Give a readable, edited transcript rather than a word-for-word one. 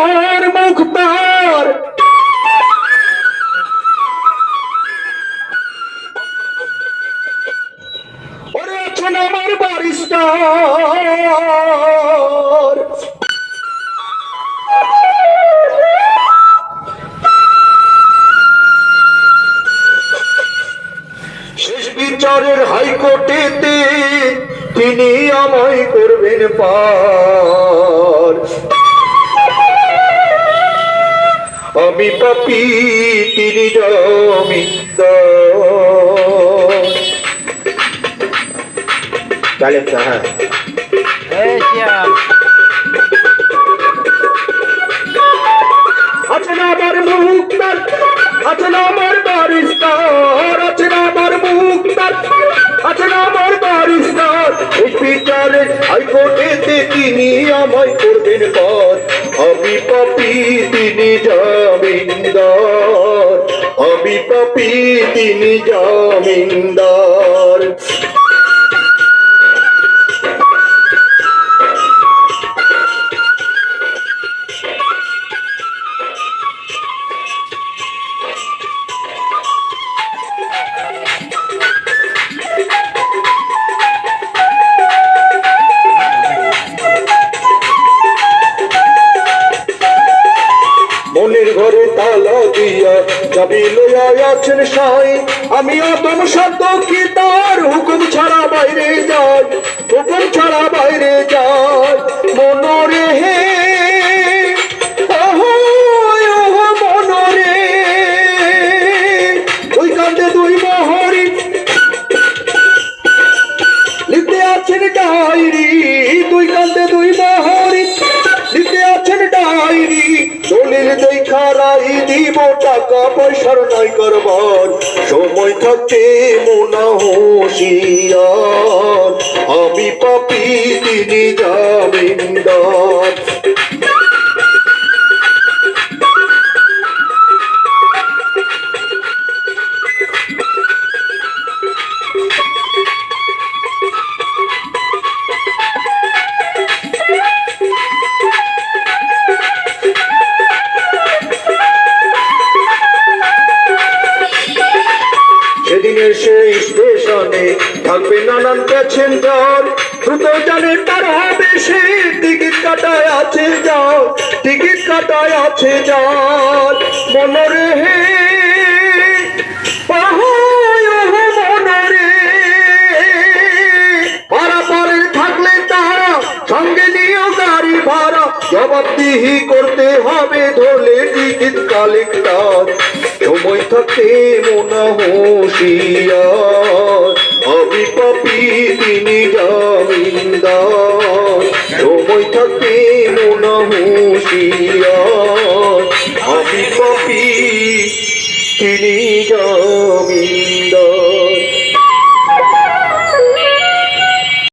আমার মুখতার ওরে আছেন আমার বারিস্টার শেষ বিচারের হাইকোর্টেতে তিনি আমায় করবেন পার আমি পাপী তিনি জমিদার চলেন হ্যাঁ আছেন আমার মুক্তার আছেন আমার বারিস্তার আছেন আমার মুক্তার আছেন আমার বারিস্তার এই বিচারে হাইকোর্টেতে তিনি আমায় করবেন পার আমি পাপী তিনি জামিনদার আমি পাপী তিনি জামিনদার মনের ঘরে তালা দিয়া চাবি লইয়া আছেন সাই আমি অতম শব্দ কি তার হুকুম ছাড়া বাইরে যাই হুকুম ছাড়া বাইরে যাই মনরে হে মনরে দুই কান্দে দুই মোহরি লিখতে আছেন ডায়েরি দুই কান্দে দুই মোহরি লিখতে আছেন ডায়েরি দলিল দেখা রাই দিব টাকা পয়সার নাই করবার সময় থাকতে মোনা হুঁশিয়ার আমি পাপী তিনি জামিনদার সেদিনের সেই স্টেশনে থাকবে নানান প্যাসেঞ্জার দ্রুত জানে তার হবে সে টিকিট কাটায় আছে যাও টিকিট কাটায় আছে যাও মনরে হে মনরে পারাপারের থাকলে তারা সঙ্গে নিয়েও গাড়ি ভাড়া জবাবদিহি করতে হবে ধরলে টিকিট কালেক্টর সময় থাকতে মোনা হুঁশিয়ার আমি পাপী তিনি জামিনদার সময় থাকতে মোনা হুঁশিয়ার আমি পাপী তিনি জামিনদার